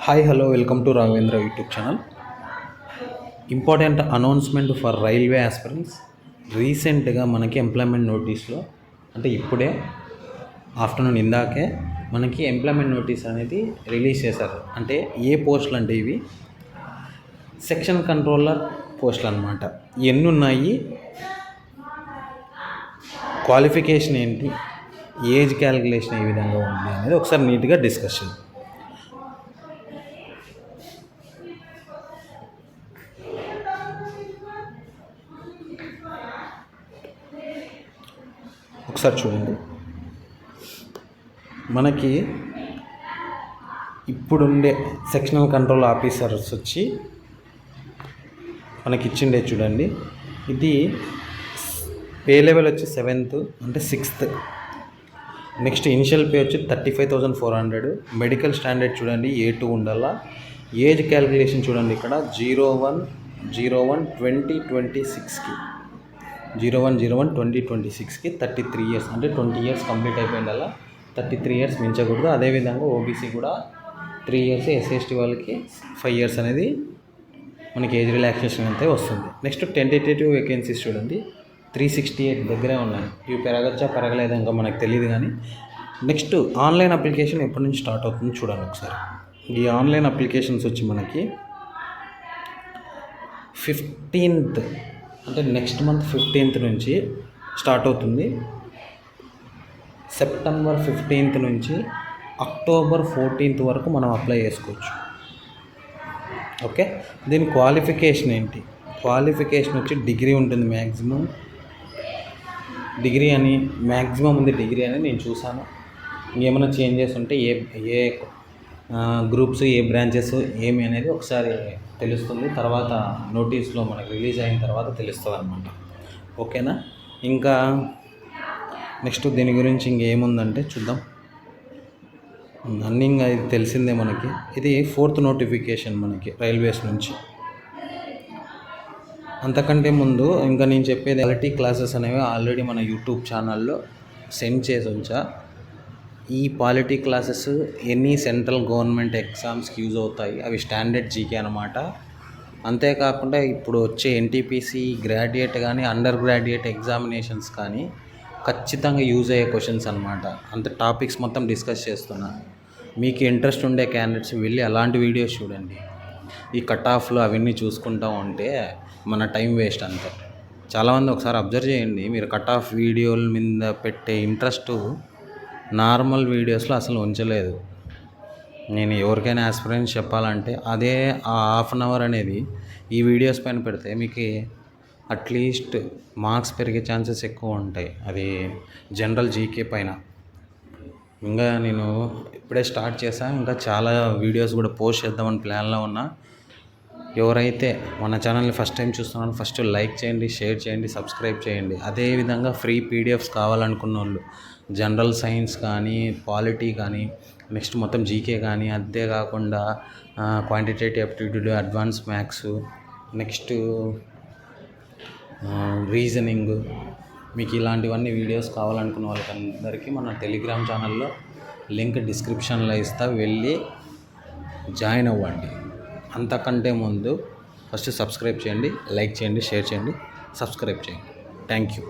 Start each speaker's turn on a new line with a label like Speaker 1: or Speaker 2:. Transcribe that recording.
Speaker 1: Hi hello welcome to Raghavendra YouTube channel. Important announcement for railway aspirants. రీసెంట్గా మనకి employment నోటీస్లో అంటే ఇప్పుడే ఆఫ్టర్నూన్ ఇందాకే మనకి ఎంప్లాయ్మెంట్ నోటీస్ అనేది రిలీజ్ చేశారు. అంటే ఏ పోస్టులు అంటే ఇవి సెక్షన్ కంట్రోలర్ పోస్టులు అనమాట. ఎన్ని ఉన్నాయి, క్వాలిఫికేషన్ ఏంటి, ఏజ్ క్యాలిక్యులేషన్ ఏ విధంగా ఉంది అనేది ఒకసారి నీట్గా డిస్కషన్. ఒకసారి చూడండి. మనకి ఇప్పుడుండే సెక్షనల్ కంట్రోల్ ఆఫీసర్స్ వచ్చి మనకి ఇచ్చిండే చూడండి. ఇది పే లెవెల్ వచ్చి 7th అంటే 6th. నెక్స్ట్ ఇనిషియల్ పే వచ్చి 35,400. మెడికల్ స్టాండర్డ్ చూడండి A2 ఉండాలా. ఏజ్ క్యాలిక్యులేషన్ చూడండి ఇక్కడ 01/01/2026కి 01/01/2026కి 33 years అంటే 20 years కంప్లీట్ అయిపోయింది. అలా 33 years మించకూడదు. అదేవిధంగా ఓబీసీ కూడా 3 years, SC/ST వాళ్ళకి 5 years అనేది మనకి ఏజ్ రిలాక్సేషన్ అయితే వస్తుంది. నెక్స్ట్ టెంటేటివ్ వేకెన్సీస్ చూడండి 368 దగ్గరే ఉన్నాయి. ఇవి పెరగచ్చా పెరగలేదా ఇంకా మనకు తెలియదు. కానీ నెక్స్ట్ ఆన్లైన్ అప్లికేషన్ ఎప్పటి నుంచి స్టార్ట్ అవుతుంది చూడండి ఒకసారి. ఈ ఆన్లైన్ అప్లికేషన్స్ వచ్చి మనకి 15th అంటే నెక్స్ట్ మంత్ 15th నుంచి స్టార్ట్ అవుతుంది. సెప్టెంబర్ 15th నుంచి అక్టోబర్ 14th వరకు మనం అప్లై చేసుకోవచ్చు. ఓకే, దీని క్వాలిఫికేషన్ ఏంటి? క్వాలిఫికేషన్ వచ్చి డిగ్రీ ఉంటుంది. మ్యాక్సిమం డిగ్రీ అని మ్యాక్సిమం ఉంది డిగ్రీ అని నేను చూసాను. ఇంకేమైనా చేంజెస్ ఉంటే ఏ గ్రూప్స్, ఏ బ్రాంచెస్ ఏమి అనేది ఒకసారి తెలుస్తుంది. తర్వాత నోటీస్లో మనకు రిలీజ్ అయిన తర్వాత తెలుస్తుంది అన్నమాట. ఓకేనా? ఇంకా నెక్స్ట్ దీని గురించి ఇంకేముందంటే చూద్దాం. అన్నీ ఇంకా ఇది తెలిసిందే మనకి. ఇది 4th నోటిఫికేషన్ మనకి రైల్వేస్ నుంచి. అంతకంటే ముందు ఇంకా నేను చెప్పేది క్వాలిటీ క్లాసెస్ అనేవి ఆల్రెడీ మన యూట్యూబ్ ఛానల్లో సెండ్ చేసి ఉంచా. ఈ polity classes any central government ఎగ్జామ్స్కి యూజ్ అవుతాయి. అవి స్టాండర్డ్ జీకే అనమాట. అంతేకాకుండా ఇప్పుడు వచ్చే ఎన్టీపీసీ గ్రాడ్యుయేట్ కానీ అండర్ గ్రాడ్యుయేట్ ఎగ్జామినేషన్స్ కానీ ఖచ్చితంగా యూజ్ అయ్యే క్వశ్చన్స్ అనమాట. అంత టాపిక్స్ మొత్తం డిస్కస్ చేస్తున్నా. మీకు ఇంట్రెస్ట్ ఉండే క్యాండిడేట్స్ వెళ్ళి అలాంటి వీడియోస్ చూడండి. ఈ కట్ ఆఫ్లు అవన్నీ చూసుకుంటూ ఉంటే మన టైం వేస్ట్ అంతే. చాలామంది ఒకసారి అబ్జర్వ్ చేయండి, మీరు కట్ ఆఫ్ వీడియోల మీద పెట్టే ఇంట్రెస్ట్ నార్మల్ వీడియోస్లో అసలు ఉంచలేదు. నేను ఎవరికైనా ఆస్పిరెంట్స్ చెప్పాలంటే అదే ఆ హాఫ్ అన్ అవర్ అనేది ఈ వీడియోస్ పైన పెడితే మీకు అట్లీస్ట్ మార్క్స్ పెరిగే ఛాన్సెస్ ఎక్కువ ఉంటాయి. అది జనరల్ జీకే పైన. ఇంకా నేను ఇప్పుడే స్టార్ట్ చేశాను. ఇంకా చాలా వీడియోస్ కూడా పోస్ట్ చేద్దామని ప్లాన్లో ఉన్నా. ఎవరైతే మన ఛానల్ని ఫస్ట్ టైం చూస్తున్నారో ఫస్ట్ లైక్ చేయండి, షేర్ చేయండి, సబ్స్క్రైబ్ చేయండి. అదేవిధంగా ఫ్రీ పీడిఎఫ్స్ కావాలనుకున్న వాళ్ళు జనరల్ సైన్స్ కానీ, పాలిటీ కానీ, నెక్స్ట్ మొత్తం జీకే కానీ, అదే కాకుండా quantitative aptitude, advance maths, next reasoning, మీకు ఇలాంటివన్నీ వీడియోస్ కావాలనుకున్న వాళ్ళకందరికీ మన టెలిగ్రామ్ ఛానల్లో లింక్ డిస్క్రిప్షన్లో ఇస్తా, వెళ్ళి జాయిన్ అవ్వండి. అంతకంటే ముందు ఫస్ట్ సబ్స్క్రైబ్ చేయండి, లైక్ చేయండి, షేర్ చేయండి, సబ్స్క్రైబ్ చేయండి. Thank you.